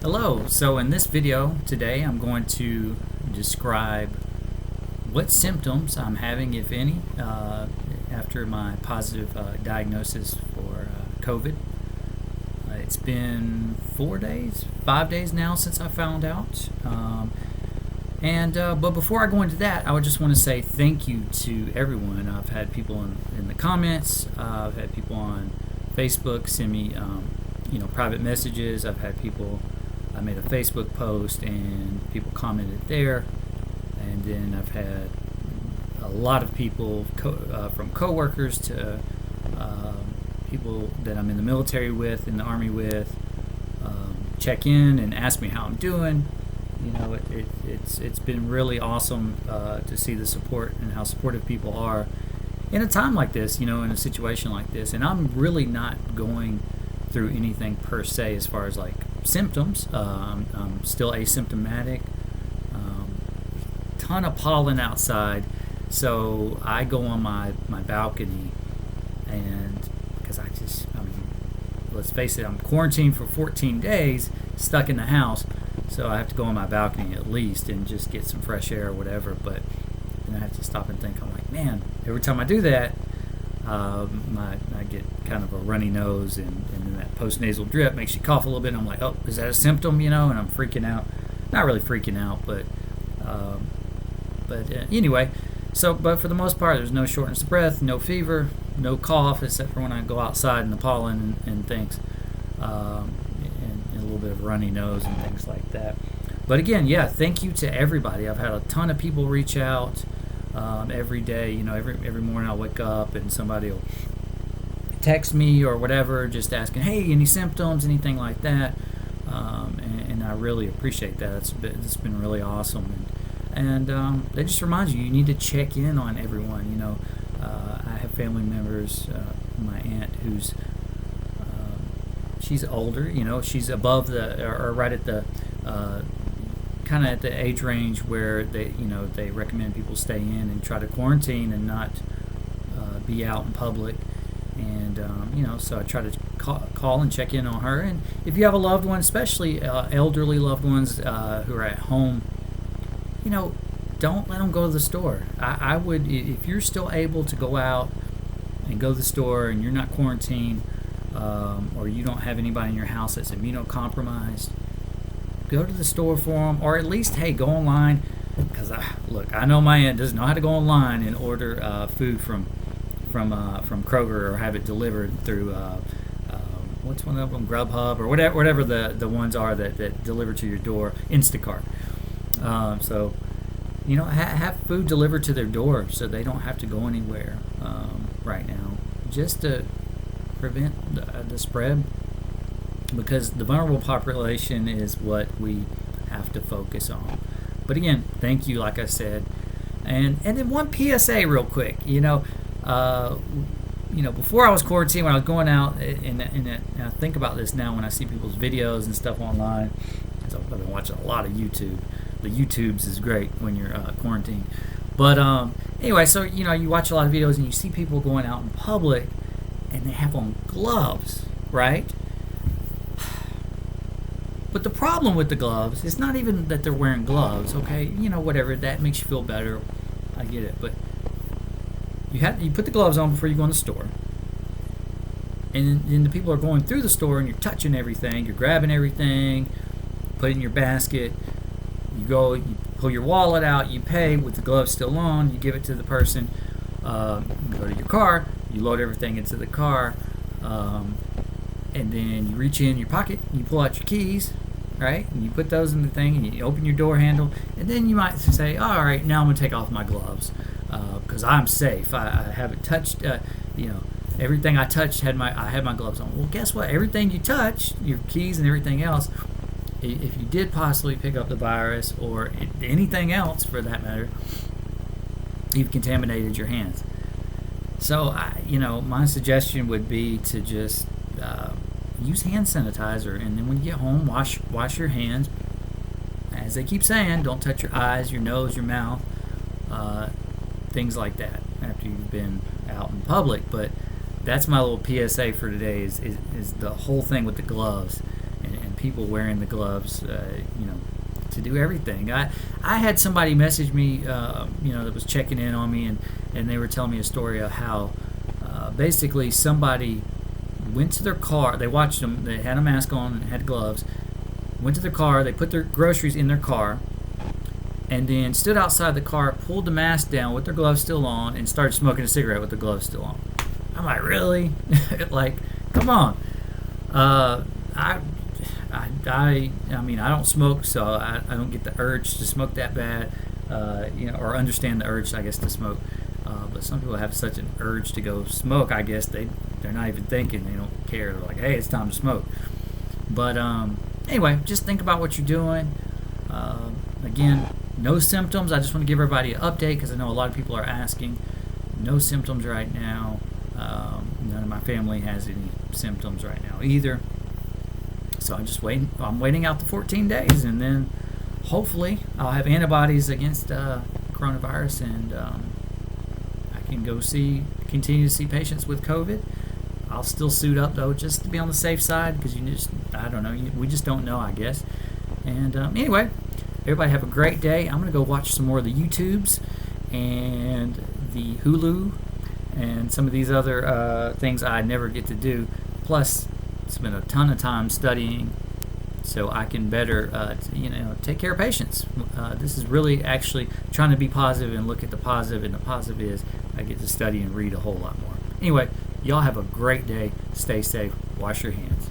Hello, so in this video today I'm going to describe what symptoms I'm having, if any, after my positive diagnosis for COVID. It's been 5 days now since I found out. But before I go into that, I would just want to say thank you to everyone. I've had people in the comments, I've had people on Facebook send me private messages. I've had people, I made a Facebook post and people commented there, and then I've had a lot of people from coworkers to people that I'm in the military with, in the Army with, check in and ask me how I'm doing. It's been really awesome to see the support and how supportive people are in a time like this, in a situation like this. And I'm really not going through anything per se as far as like symptoms. I'm still asymptomatic. Ton of pollen outside, so I go on my balcony, and because let's face it, I'm quarantined for 14 days, stuck in the house, so I have to go on my balcony at least and just get some fresh air or whatever. But then I have to stop and think. I'm like, man, every time I do that, I get kind of a runny nose, and then that postnasal drip makes you cough a little bit. And I'm like, oh, is that a symptom? And I'm freaking out. Not really freaking out, but anyway. But for the most part, there's no shortness of breath, no fever, no cough, except for when I go outside in the pollen and things, and a little bit of runny nose and things like that. But again, yeah, thank you to everybody. I've had a ton of people reach out every day. Every morning I'll wake up and somebody will text me or whatever, just asking, hey, any symptoms, anything like that. And I really appreciate that. It's been really awesome. And that just reminds you need to check in on everyone. I have family members, my aunt who's she's older, she's above or right at the kind of at the age range where they recommend people stay in and try to quarantine and not be out in public. And so I try to call and check in on her. And if you have a loved one, especially elderly loved ones who are at home, don't let them go to the store. I would, if you're still able to go out and go to the store and you're not quarantined, or you don't have anybody in your house that's immunocompromised, go to the store for them, or at least, hey, go online. Because I know my aunt doesn't know how to go online and order food from Kroger, or have it delivered through what's one of them, Grubhub, or whatever the ones are that deliver to your door, Instacart. So have food delivered to their door so they don't have to go anywhere right now, just to prevent the spread, because the vulnerable population is what we have to focus on. But again, thank you, like I said. And then one PSA real quick. Before I was quarantined, when I was going out, and I think about this now when I see people's videos and stuff online. So I've been watching a lot of YouTube. The YouTubes is great when you're quarantined. But anyway, so you watch a lot of videos and you see people going out in public and they have on gloves, right? But the problem with the gloves is not even that they're wearing gloves, okay? Whatever, that makes you feel better. I get it. But you put the gloves on before you go in the store. And then the people are going through the store and you're touching everything, you're grabbing everything, put it in your basket. You go, you pull your wallet out, you pay with the gloves still on, you give it to the person, you go to your car, you load everything into the car, and then you reach in your pocket, you pull out your keys, right, and you put those in the thing, and you open your door handle, and then you might say, all right, now I'm going to take off my gloves, because I'm safe. I haven't touched, everything I touched I had my gloves on. Well, guess what? Everything you touch, your keys and everything else, if you did possibly pick up the virus, or anything else for that matter, you've contaminated your hands. So, my suggestion would be to just use hand sanitizer, and then when you get home, wash your hands. As they keep saying, don't touch your eyes, your nose, your mouth, things like that after you've been out in public. But that's my little PSA for today is the whole thing with the gloves and people wearing the gloves, to do everything. I had somebody message me, that was checking in on me, and they were telling me a story of how basically somebody went to their car. They watched them. They had a mask on and had gloves. Went to their car. They put their groceries in their car, and then stood outside the car, pulled the mask down with their gloves still on, and started smoking a cigarette with the gloves still on. I'm like, really? Like, come on. I mean, I don't smoke, so I don't get the urge to smoke that bad, or understand the urge, I guess, to smoke. But some people have such an urge to go smoke. I guess they're not even thinking. They don't care. They're like, hey, it's time to smoke. But anyway, just think about what you're doing. Again, no symptoms. I just want to give everybody an update because I know a lot of people are asking. No symptoms right now. None of my family has any symptoms right now either. So I'm waiting out the 14 days, and then hopefully I'll have antibodies against coronavirus, and I can continue to see patients with COVID. I'll still suit up though, just to be on the safe side, because I don't know, we just don't know, I guess. And anyway, everybody have a great day. I'm gonna go watch some more of the YouTubes and the Hulu and some of these other things I never get to do. Plus, spend a ton of time studying so I can better, take care of patients. This is really actually trying to be positive and look at the positive, and the positive is I get to study and read a whole lot more. Anyway, y'all have a great day. Stay safe. Wash your hands.